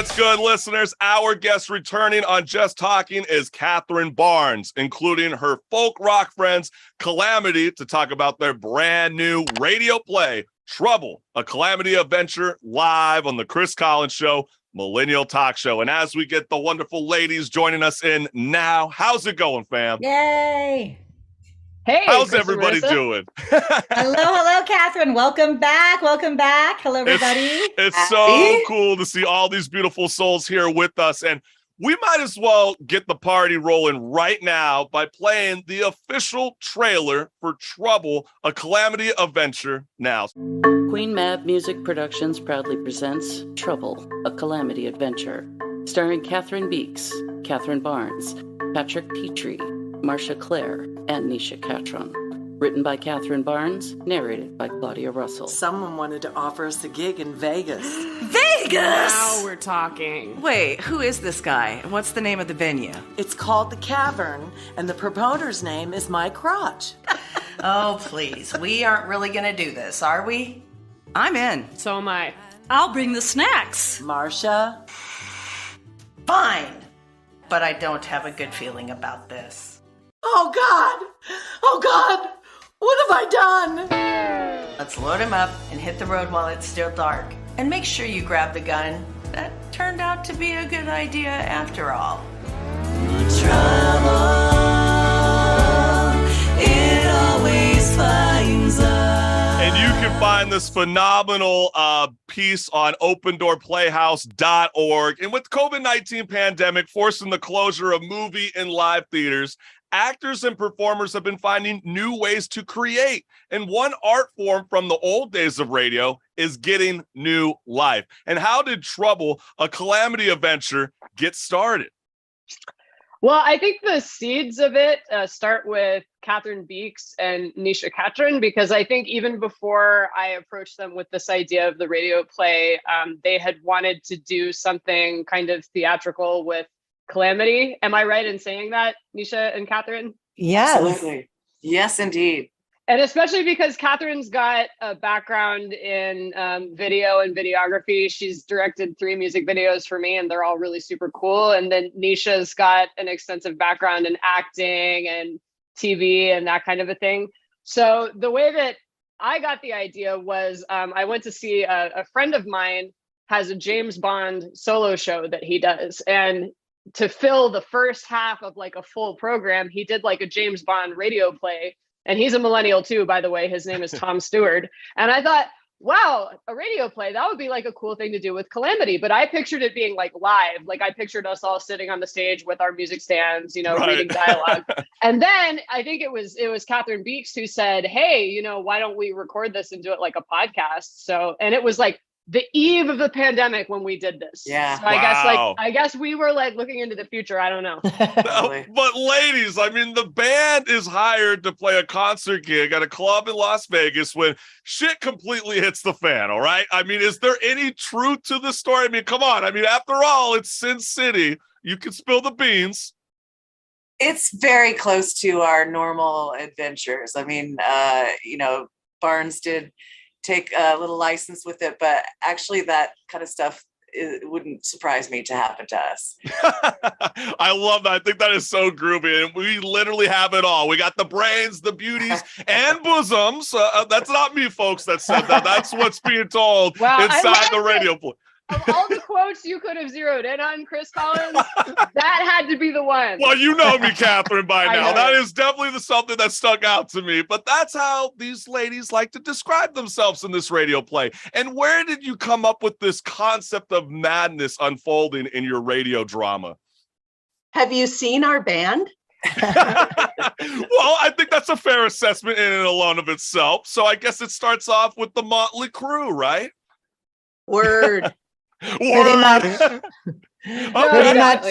What's good, listeners? Our guest returning on Just Talking is Catherine Barnes, including her folk rock friends Calamity, to talk about their brand new radio play, Trouble, a Calamity adventure, live on the Chris Collins Show, Millennial Talk Show. And as we get the wonderful ladies joining us in now, how's it going, fam? Yay! Hey, how's Chris everybody doing? Hello, Catherine. Welcome back. Hello, everybody. It's so cool to see all these beautiful souls here with us. And we might as well get the party rolling right now by playing the official trailer for Trouble, a Calamity adventure now. Queen Mab Music Productions proudly presents Trouble, a Calamity adventure, starring Catherine Beeks, Catherine Barnes, Patrick Petrie, Marcia Clare, and Nisha Catron. Written by Catherine Barnes, narrated by Claudia Russell. Someone wanted to offer us a gig in Vegas. Vegas? Now we're talking. Wait, who is this guy? And what's the name of the venue? It's called The Cavern, and the promoter's name is Mike Crotch. Oh, please. We aren't really going to do this, are we? I'm in. So am I. I'll bring the snacks. Marcia? Fine. But I don't have a good feeling about this. Oh, God! Oh, God! What have I done? Let's load him up and hit the road while it's still dark. And make sure you grab the gun. That turned out to be a good idea after all. Trouble, it always finds us. And you can find this phenomenal piece on opendoorplayhouse.org. And with COVID-19 pandemic forcing the closure of movie and live theaters, actors and performers have been finding new ways to create. And one art form from the old days of radio is getting new life. And how did Trouble, a Calamity adventure, get started? Well, I think the seeds of it start with Catherine Beeks and Nisha Catron, because I think even before I approached them with this idea of the radio play, they had wanted to do something kind of theatrical with Calamity. Am I right in saying that, Nisha and Catherine? Yes. Absolutely. Yes, indeed. And especially because Catherine's got a background in video and videography. She's directed 3 music videos for me, and they're all really super cool. And then Nisha's got an extensive background in acting and TV and that kind of a thing. So the way that I got the idea was I went to see a friend of mine has a James Bond solo show that he does. And to fill the first half of like a full program, he did like a James Bond radio play. And he's a millennial too, by the way. His name is Tom Stewart. And I thought, wow, a radio play, that would be like a cool thing to do with Calamity. But I pictured it being like live. Like I pictured us all sitting on the stage with our music stands, you know, Right. reading dialogue. And then I think it was Catherine Beeks who said, hey, you know, why don't we record this and do it like a podcast? So, and it was like the eve of the pandemic when we did this. Yeah. So Wow. I guess we were like looking into the future. I don't know. But ladies, I mean, the band is hired to play a concert gig at a club in Las Vegas when shit completely hits the fan, all right? I mean, is there any truth to the story? I mean, come on. I mean, after all, it's Sin City. You can spill the beans. It's very close to our normal adventures. I mean, Barnes did take a little license with it, but actually that kind of stuff, it wouldn't surprise me to happen to us. I love that. I think that is so groovy. And we literally have it all. We got the brains, the beauties, and bosoms. That's not me, folks, that said that. That's what's being told inside the radio play. Of all the quotes you could have zeroed in on, Chris Collins, that had to be the one. Well, you know me, Catherine, by I now. know. That is definitely something that stuck out to me. But that's how these ladies like to describe themselves in this radio play. And where did you come up with this concept of madness unfolding in your radio drama? Have you seen our band? Well, I think that's a fair assessment in and alone of itself. So I guess it starts off with the Motley Crew, right? Word. Pretty much. Okay. Pretty much.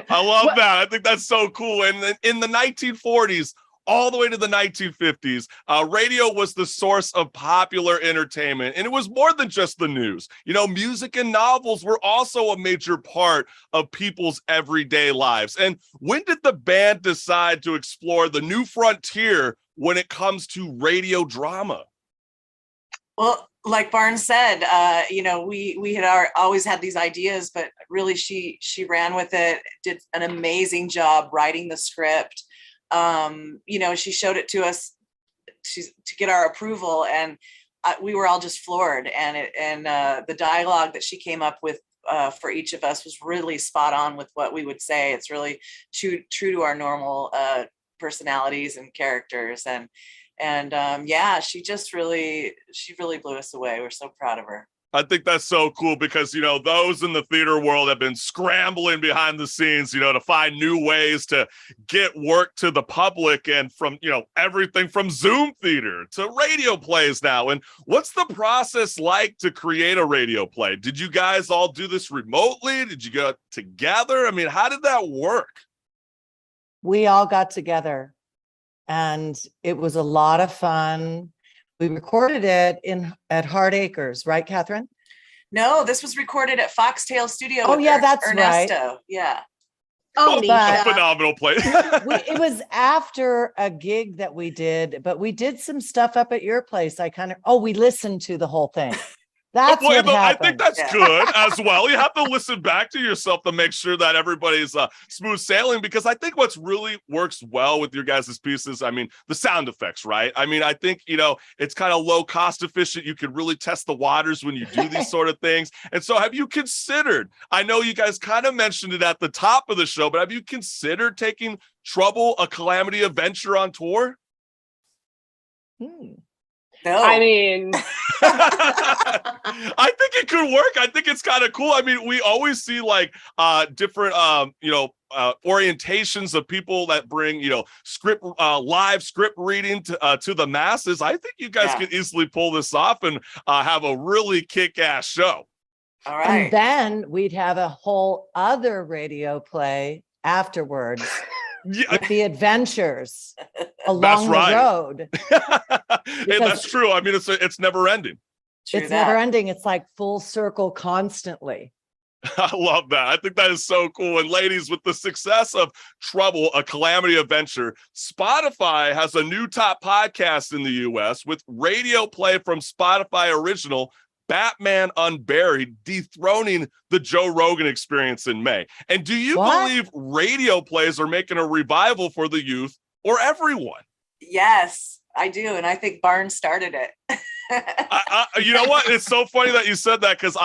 I love that. I think that's so cool. And then in the 1940s, all the way to the 1950s, radio was the source of popular entertainment. And it was more than just the news. You know, music and novels were also a major part of people's everyday lives. And when did the band decide to explore the new frontier when it comes to radio drama? Well, like Barnes said, we had always had these ideas, but really she ran with it, did an amazing job writing the script. She showed it to us to get our approval, and we were all just floored. And the dialogue that she came up with for each of us was really spot on with what we would say. It's really true to our normal personalities and characters. She really blew us away. We're so proud of her. I think that's so cool because, those in the theater world have been scrambling behind the scenes, to find new ways to get work to the public, and from, everything from Zoom theater to radio plays now. And what's the process like to create a radio play? Did you guys all do this remotely? Did you get together? I mean, how did that work? We all got together and it was a lot of fun. We recorded it at Hard Acres, right, Catherine? No, this was recorded at Foxtail Studio. Oh, yeah, that's Ernesto. right. Yeah. Oh, a phenomenal play. It was after a gig that we did, but we did some stuff up at your place. We listened to the whole thing. That's what happened. I think that's good as well. You have to listen back to yourself to make sure that everybody's smooth sailing, because I think what's really works well with your guys' pieces, the sound effects, right? I think, it's kind of low cost efficient. You can really test the waters when you do these sort of things. And so have you considered, I know you guys kind of mentioned it at the top of the show, but have you considered taking Trouble, a Calamity adventure on tour? No. I mean, I think it could work. I think it's kind of cool. We always see different, orientations of people that bring, live script reading to the masses. I think you guys could easily pull this off and have a really kick-ass show. All right. And then we'd have a whole other radio play afterwards. With the adventures along the road. Hey, that's true. It's never ending. Never ending. It's like full circle constantly. I love that. I think that is so cool. And ladies, with the success of Trouble, a Calamity adventure, Spotify has a new top podcast in the US with radio play from Spotify original Batman Unburied, dethroning the Joe Rogan Experience in May. And do you believe radio plays are making a revival for the youth or everyone? Yes, I do. And I think Barnes started it. You know what? It's so funny that you said that, because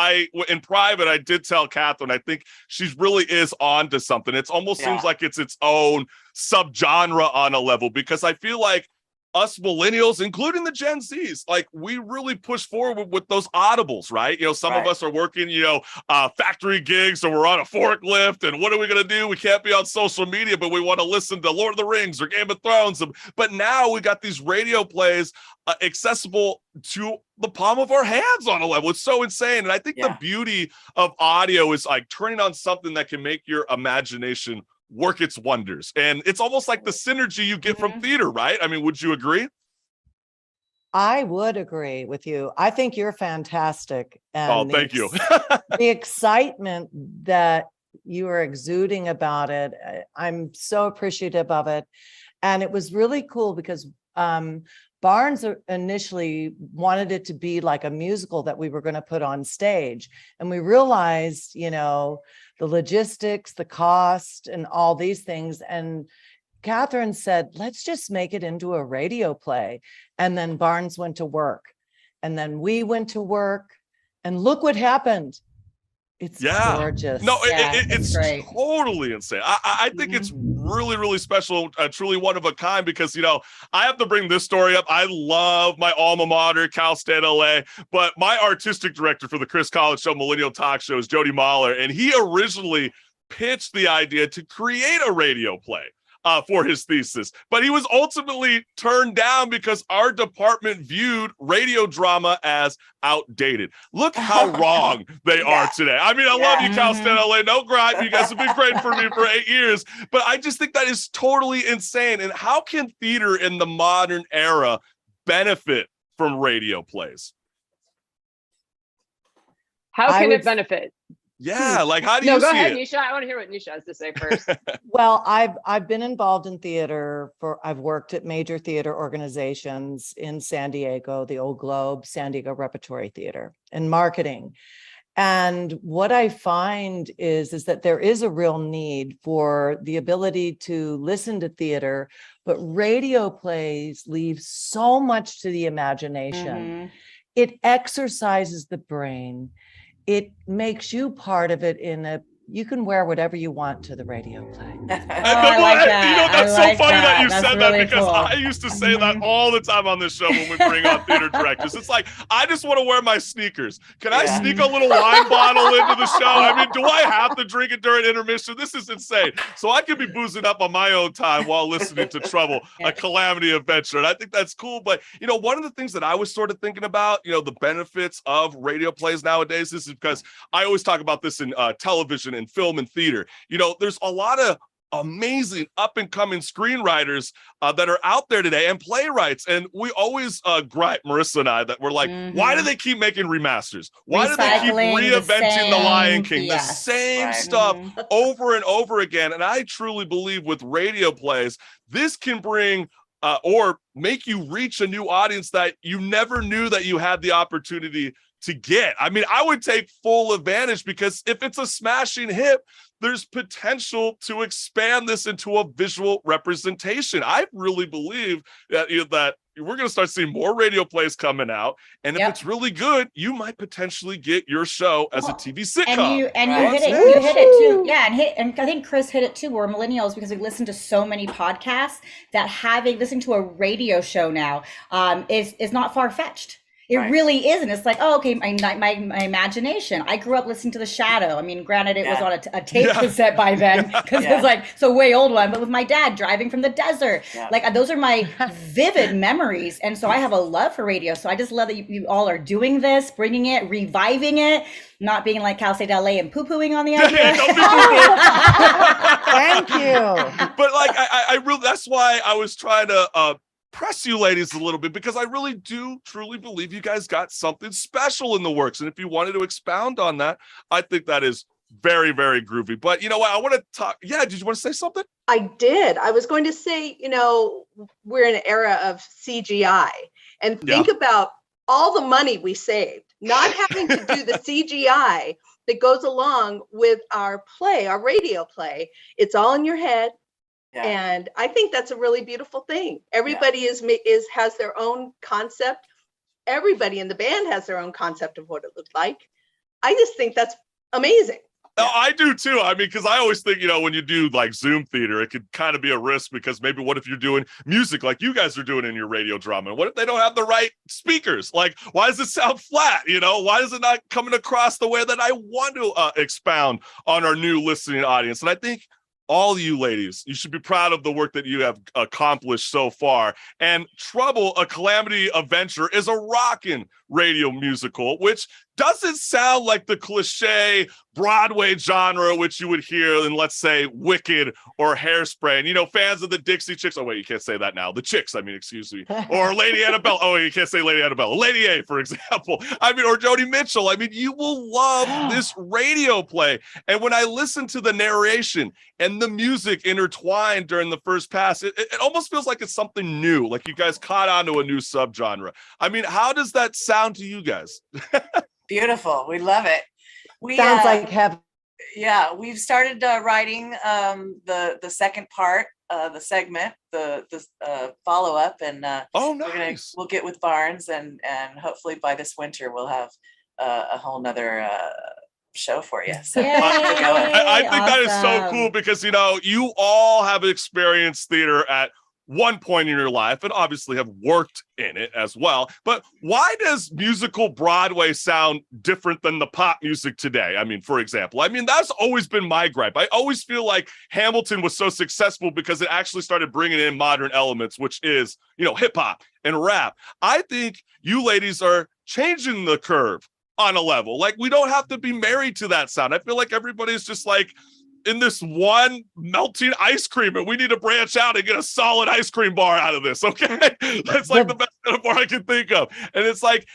in private, I did tell Catherine, I think she really is on to something. It almost seems like it's its own subgenre on a level, because I feel like us millennials, including the Gen Zs, we really push forward with those audibles, right? Some of us are working, factory gigs, or we're on a forklift, and what are we going to do? We can't be on social media, but we want to listen to Lord of the Rings or Game of Thrones. But now we got these radio plays accessible to the palm of our hands on a level. It's so insane. And I think the beauty of audio is turning on something that can make your imagination work its wonders. And it's almost like the synergy you get from theater, right? Would you agree? I would agree with you. I think you're fantastic. And thank you. The excitement that you are exuding about it, I'm so appreciative of it. And it was really cool because Barnes initially wanted it to be like a musical that we were going to put on stage. And we realized, the logistics, the cost, and all these things. And Catherine said, let's just make it into a radio play. And then Barnes went to work. And then we went to work. And look what happened. It's gorgeous. No, it's great. Totally insane. I think it's really, really special, truly one of a kind, because, I have to bring this story up. I love my alma mater, Cal State LA, but my artistic director for the Chris Collins Show Millennial Talk Show is Jody Mahler, and he originally pitched the idea to create a radio play for his thesis, but he was ultimately turned down because our department viewed radio drama as outdated. Look how wrong they are today. I love you, Cal State LA. No gripe. You guys have been great for me for 8 years, but I just think that is totally insane. And how can theater in the modern era benefit from radio plays? How can it benefit? Yeah, like how do you No, go see ahead, it? Nisha. I want to hear what Nisha has to say first. Well, I've been involved in theater I've worked at major theater organizations in San Diego, the Old Globe, San Diego Repertory Theater, and marketing. And what I find is that there is a real need for the ability to listen to theater, but radio plays leave so much to the imagination. It exercises the brain. It makes you part of it you can wear whatever you want to the radio play. I like that. You know, that's so funny that you That's said really that because cool. I used to say that all the time on this show when we bring on theater directors. It's like, I just want to wear my sneakers. Can I sneak a little wine bottle into the show? I mean, do I have to drink it during intermission? This is insane. So I could be boozing up on my own time while listening to Trouble, a Calamity adventure. And I think that's cool. But, you know, one of the things that I was sort of thinking about, you know, the benefits of radio plays nowadays, this is because I always talk about this in television and film and theater. You know, there's a lot of amazing up and coming screenwriters that are out there today and playwrights. And we always gripe, Marissa and I, that we're like, why do they keep making remasters? Why do they keep reinventing the Lion King, the same stuff over and over again? And I truly believe with radio plays, this can bring or make you reach a new audience that you never knew that you had the opportunity to get. I mean, I would take full advantage because if it's a smashing hit, there's potential to expand this into a visual representation. I really believe that, that we're going to start seeing more radio plays coming out. And if it's really good, you might potentially get your show as a TV sitcom. You hit it too. Yeah. And I think Chris hit it too. We're millennials because we listen to so many podcasts that listening to a radio show now is not far-fetched. It really isn't. It's like, oh, okay, my imagination. I grew up listening to The Shadow. I mean, granted, it was on a tape cassette by then because it was like, so way old one, but with my dad driving from the desert. Like those are my vivid memories. And so I have a love for radio. So I just love that you all are doing this, bringing it, reviving it, not being like Cal State LA and poo-pooing on the idea. Thank you. But like, I really, that's why I was trying to, press you ladies a little bit because I really do truly believe you guys got something special in the works. And if you wanted to expound on that, I think that is very, very groovy. But you know what? I want to talk. Yeah. Did you want to say something? I did. I was going to say, you know, we're in an era of CGI and think about all the money we saved, not having to do the CGI that goes along with our play, our radio play. It's all in your head. Yeah. And I think that's a really beautiful thing. Everybody has their own concept. Everybody in the band has their own concept of what it looked like. I just think that's amazing. No, I do too. I mean, because I always think, you know, when you do like Zoom theater, it could kind of be a risk because maybe what if you're doing music like you guys are doing in your radio drama? What if they don't have the right speakers? Like, why does it sound flat? You know, why is it not coming across the way that I want to expound on our new listening audience? And I think all you ladies, you should be proud of the work that you have accomplished so far. And Trouble, a Calamity adventure, is a rockin' radio musical, which doesn't sound like the cliche Broadway genre, which you would hear in, let's say, Wicked or Hairspray. And, you know, fans of the Dixie Chicks. Oh, wait, you can't say that now. The Chicks, I mean, excuse me. Or Lady Annabelle. Oh, you can't say Lady Annabelle. Lady A, for example. I mean, or Joni Mitchell. I mean, you will love this radio play. And when I listen to the narration and the music intertwined during the first pass, it almost feels like it's something new, like you guys caught on to a new subgenre. I mean, how does that sound to you guys? Beautiful. We love it. Sounds like heaven. Yeah, we've started writing the second part, the segment, the follow-up, and nice. We'll get with Barnes and hopefully by this winter we'll have a whole nother show for you. So I think that is so cool because, you know, you all have experienced theater at one point in your life and obviously have worked in it as well. But why does musical Broadway sound different than the pop music today? I mean, for example, that's always been my gripe. I always feel like Hamilton was so successful because it actually started bringing in modern elements, which is, you know, hip hop and rap. I think you ladies are changing the curve on a level. Like, we don't have to be married to that sound. I feel like everybody's just like in this one melting ice cream, and we need to branch out and get a solid ice cream bar out of this. Okay. That's like the best metaphor I can think of. And it's like,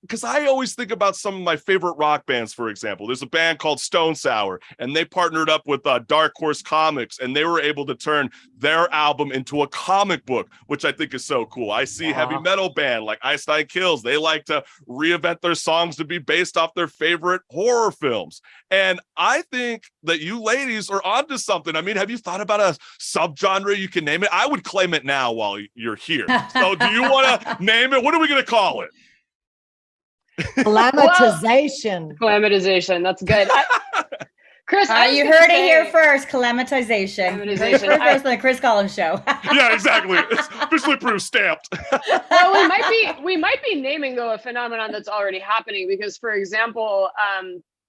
because I always think about some of my favorite rock bands, for example. There's a band called Stone Sour, and they partnered up with Dark Horse Comics, and they were able to turn their album into a comic book, which I think is so cool. I see heavy metal band like Ice Nine Kills. They like to reinvent their songs to be based off their favorite horror films. And I think that you ladies are onto something. I mean, have you thought about a subgenre you can name it? I would claim it now while you're here. So do you want to name it? What are we going to call it? Calamitization. Calamitization. That's good. Chris, you heard it here first. Calamitization. You heard it first on the Chris Collins show. Yeah, exactly. It's officially proof stamped. Well, we might be naming though a phenomenon that's already happening, because, for example,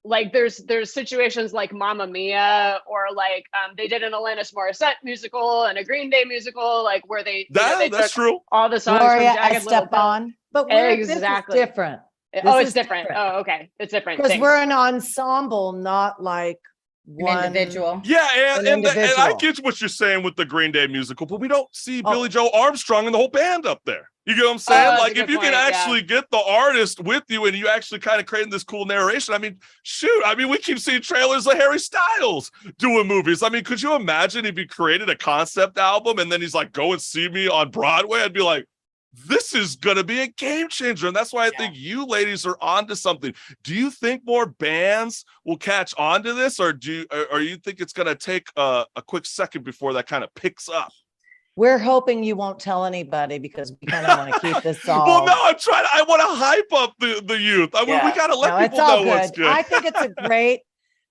like there's situations like Mamma Mia, or like they did an Alanis Morissette musical and a Green Day musical, like where they that's true. All the songs Gloria from Jagged Little Pill. But exactly this is different. It's different. Oh, okay. It's different. Because we're an ensemble, not like one individual. Yeah, and I get what you're saying with the Green Day musical, but we don't see Billy Joe Armstrong and the whole band up there. You get what I'm saying? Like, if you can actually get the artist with you and you actually kind of creating this cool narration, I mean, shoot, I mean, we keep seeing trailers of Harry Styles doing movies. I mean, could you imagine if he created a concept album and then he's like, go and see me on Broadway? I'd be like, this is going to be a game changer. And that's why I think you ladies are onto something. Do you think more bands will catch on to this, or you think it's going to take a quick second before that kind of picks up? We're hoping you won't tell anybody, because we kind of want to keep this all. Well, no, I want to hype up the youth. I mean, we got to let people know what's good. I think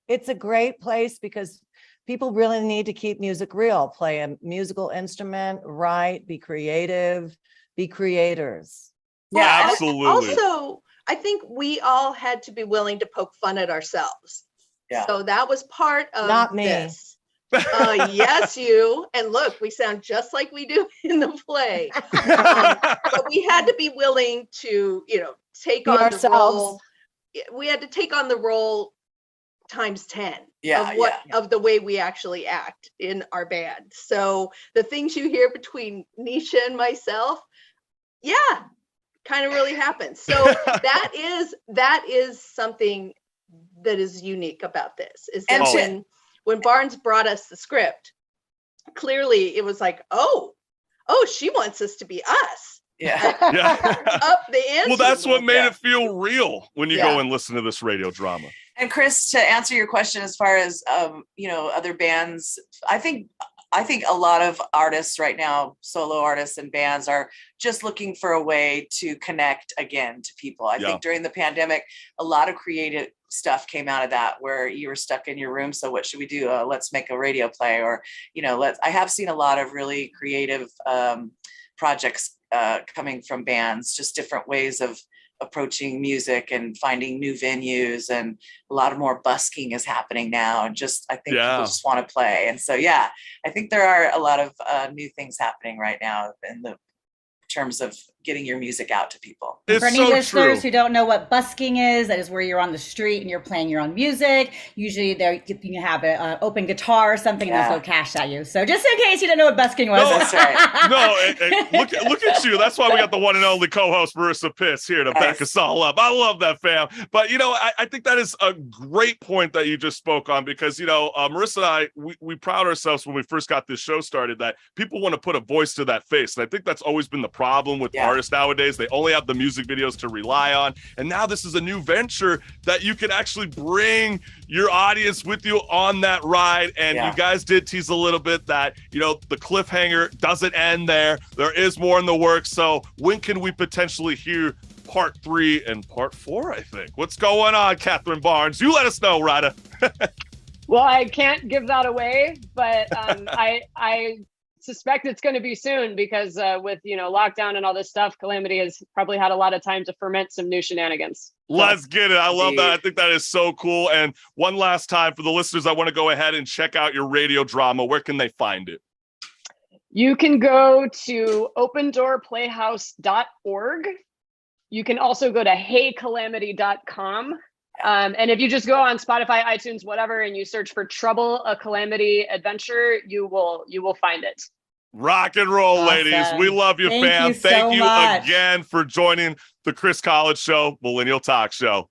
it's a great place, because people really need to keep music real, play a musical instrument, write, be creative, be creators. Yeah, absolutely. Also, I think we all had to be willing to poke fun at ourselves. Yeah. So that was part of Not me. This. Yes, you. And look, we sound just like we do in the play. But we had to be willing to, take on the role. We had to take on the role times 10 of the way we actually act in our band. So the things you hear between Nisha and myself, kind of really happens. So that is something that is unique about this, is that when Barnes brought us the script, clearly it was like, oh, she wants us to be us. Yeah. Up the ante. Well, that's what made it feel real when you go and listen to this radio drama. And Chris, to answer your question, as far as other bands, I think a lot of artists right now, solo artists and bands, are just looking for a way to connect again to people. I think during the pandemic, a lot of creative stuff came out of that, where you were stuck in your room. So what should we do? Let's make a radio play, or, I have seen a lot of really creative projects coming from bands, just different ways of approaching music and finding new venues, and a lot of more busking is happening now. And I think people just want to play. And so, I think there are a lot of new things happening right now in the terms of getting your music out to people. It's for any listeners who don't know what busking is, that is where you're on the street and you're playing your own music. Usually you have an open guitar or something, and they throw cash at you. So just in case you don't know what busking was. No, that's right. No, look at you. That's why we got the one and only co-host Marissa Pitts here to back us all up. I love that, fam. But I think that is a great point that you just spoke on, because Marissa and I, we proud ourselves when we first got this show started that people want to put a voice to that face. And I think that's always been the problem with artists nowadays. They only have the music videos to rely on, and now this is a new venture that you can actually bring your audience with you on that ride. And you guys did tease a little bit that the cliffhanger doesn't end there. There is more in the works. So when can we potentially hear part 3 and part 4? I think. What's going on, Catherine Barnes? You let us know, Rada. Well, I can't give that away, but I suspect it's going to be soon, because with lockdown and all this stuff, Calamity has probably had a lot of time to ferment some new shenanigans. Let's get it. I love that. I think that is so cool. And one last time for the listeners, I want to go ahead and check out your radio drama. Where can they find it? You can go to opendoorplayhouse.org. You can also go to heycalamity.com. And if you just go on Spotify, iTunes, whatever, and you search for Trouble, a Calamity Adventure, you will find it. Rock and roll, Awesome. ladies. We love you, Thank fam. you so Thank you much. again for joining the Chris College Show, Millennial Talk Show.